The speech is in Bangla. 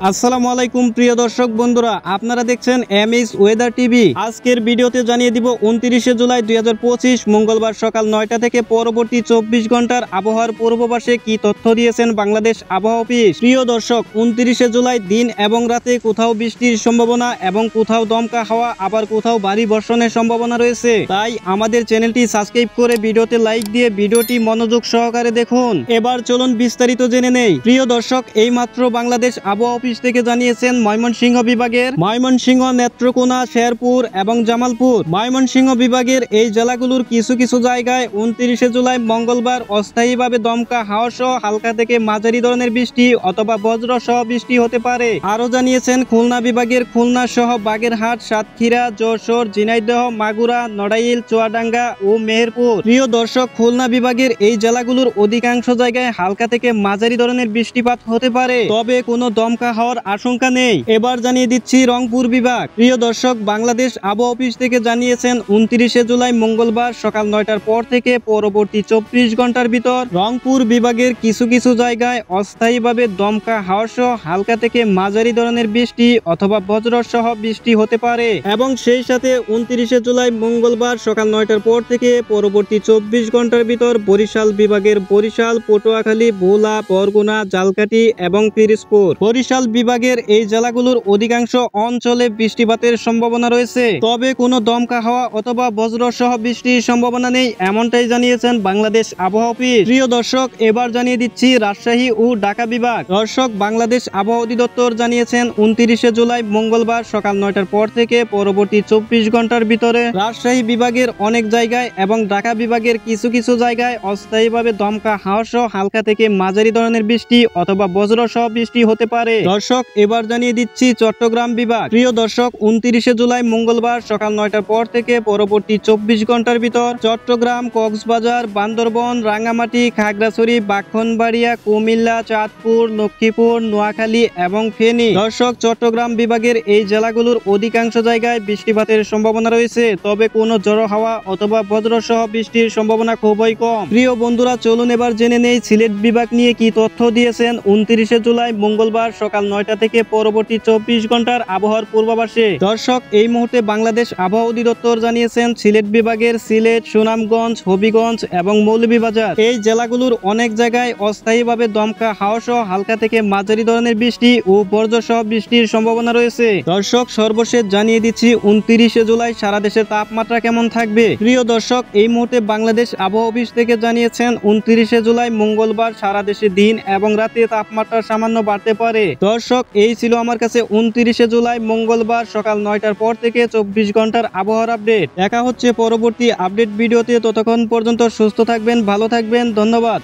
আসসালামু আলাইকুম প্রিয় দর্শক বন্ধুরা, আপনারা দেখছেন এমএস ওয়েদার টিভি। আজকের ভিডিওতে জানিয়ে দিব 29শে জুলাই 2025 মঙ্গলবার সকাল 9টা থেকে পরবর্তী 24 ঘন্টার আবহাওয়ার পূর্বাভাসে কি তথ্য দিয়েছেন বাংলাদেশ আবহাওয়া অফিস। প্রিয় দর্শক, 29শে জুলাই দিন এবং রাতে কোথাও বৃষ্টির সম্ভাবনা এবং কোথাও দমকা হাওয়া, আবার কোথাও ভারী বর্ষণের সম্ভাবনা রয়েছে। তাই আমাদের চ্যানেলটি সাবস্ক্রাইব করে ভিডিওতে লাইক দিয়ে ভিডিওটি মনোযোগ সহকারে দেখুন। এবার চলুন বিস্তারিত জেনে নেই। প্রিয় দর্শক, এইমাত্র বাংলাদেশ আবহাওয়া অফিস থেকে জানিয়েছেন ময়মনসিংহ বিভাগের ময়মনসিংহ, নেত্রকোনা, শেরপুর এবং জামালপুর। ময়মনসিংহ বিভাগের এই জেলাগুলোর কিছু কিছু জায়গায় 29শে জুলাই মঙ্গলবার অস্থায়ীভাবে দমকা হাওয়া সহ হালকা থেকে মাঝারি ধরনের বৃষ্টি অথবা বজ্র সহ বৃষ্টি হতে পারে। আরো জানিয়েছেন খুলনা বিভাগের খুলনা সহ বাগেরহাট, সাতক্ষীরা, যশোর, ঝিনাইদহ, মাগুরা, নড়াইল, চুয়াডাঙ্গা ও মেহেরপুর। প্রিয় দর্শক, খুলনা বিভাগের এই জেলাগুলোর অধিকাংশ জায়গায় হালকা থেকে মাঝারি ধরনের বৃষ্টিপাত হতে পারে, তবে কোনো দমকা হওয়ার আশঙ্কা নেই। এবার জানিয়ে দিচ্ছি রংপুর বিভাগ। প্রিয় দর্শক, বাংলাদেশ আবহাওয়া অফিস থেকে জানিয়েছেন 29শে জুলাই মঙ্গলবার সকাল 9টার পর থেকে পরবর্তী 24 ঘন্টার ভিতর রংপুর বিভাগের কিছু কিছু জায়গায় অস্থায়ীভাবে দমকা হাওয়া সহ হালকা থেকে মাঝারি ধরনের বৃষ্টি অথবা বজ্র সহ বৃষ্টি হতে পারে। এবং সেই সাথে 29শে জুলাই মঙ্গলবার সকাল 9টার পর থেকে পরবর্তী 24 ঘন্টার ভিতর বরিশাল বিভাগের বরিশাল, পটুয়াখালী, ভোলা, বরগুনা, ঝালকাঠি এবং পিরোজপুর। বরিশাল বিভাগের এই জেলাগুলোর অধিকাংশ অঞ্চলে বৃষ্টিপাতের সম্ভাবনা রয়েছে, তবে কোনো দমকা হাওয়া অথবা বজ্র সহ বৃষ্টির সম্ভাবনা নেই, এমনটাই জানিয়েছেন বাংলাদেশ আবহাওয়া অফিস। প্রিয় দর্শক, এবার জানিয়ে দিচ্ছি রাজশাহী ও ঢাকা বিভাগ। দর্শক, বাংলাদেশ আবহাওয়া অধিদপ্তর জানিয়েছেন 29শে জুলাই মঙ্গলবার সকাল 9টার পর থেকে পরবর্তী 24 ঘন্টার ভিতরে রাজশাহী বিভাগের অনেক জায়গায় এবং ঢাকা বিভাগের কিছু কিছু জায়গায় অস্থায়ীভাবে দমকা হাওয়া সহ হালকা থেকে মাঝারি ধরনের বৃষ্টি অথবা বজ্র সহ বৃষ্টি হতে পারে। দর্শক, এবার জানিয়ে দিচ্ছি চট্টগ্রাম বিভাগ। প্রিয় দর্শক, 29শে জুলাই মঙ্গলবার সকাল 9টার পর থেকে পরবর্তী 24 ঘন্টার ভিতর চট্টগ্রাম, কক্সবাজার, বান্দরবন, রাঙ্গামাটি, খাগড়াছড়ি, ব্রাহ্মণবাড়িয়া, কুমিল্লা, চাঁদপুর, লক্ষ্মীপুর, নোয়াখালী এবং ফেনী। দর্শক, চট্টগ্রাম বিভাগের এই জেলাগুলোর অধিকাংশ জায়গায় বৃষ্টিপাতের সম্ভাবনা রয়েছে, তবে কোনো ঝড়ো হাওয়া অথবা বজ্র সহ বৃষ্টির সম্ভাবনা খুবই কম। প্রিয় বন্ধুরা, চলুন এবার জেনে নেই সিলেট বিভাগ নিয়ে কি তথ্য দিয়েছেন 29শে জুলাই মঙ্গলবার সকাল 9টা থেকে পরবর্তী 24 ঘন্টার আবহাওয়ার পূর্বাভাসে। দর্শক, এই মুহূর্তে বাংলাদেশ আবহাওয়া অধিদপ্তর জানিয়েছেন সিলেট বিভাগের সিলেট, সুনামগঞ্জ, হবিগঞ্জ এবং মৌলভীবাজার এই জেলাগুলোর অনেক জায়গায় অস্থায়ীভাবে দমকা হাওয়া সহ হালকা থেকে মাঝারি ধরনের বৃষ্টি ও বজ্র সহ বৃষ্টির সম্ভাবনা রয়েছে। দর্শক, সর্বশেষ জানিয়ে দিচ্ছি 29শে জুলাই সারা দেশের তাপমাত্রা কেমন থাকবে। প্রিয় দর্শক, এই মুহূর্তে বাংলাদেশ আবহাওয়া অফিস থেকে জানিয়েছেন 29শে জুলাই মঙ্গলবার সারা দেশে দিন এবং রাতে তাপমাত্রা সামান্য বাড়তে পারে। দর্শক, এই ছিল আমার কাছে 29শে জুলাই মঙ্গলবার সকাল 9টার পর থেকে 24 ঘন্টার আবহাওয়ার আপডেট। দেখা হচ্ছে পরবর্তী আপডেট ভিডিওতে। ততক্ষণ পর্যন্ত সুস্থ থাকবেন, ভালো থাকবেন, ধন্যবাদ।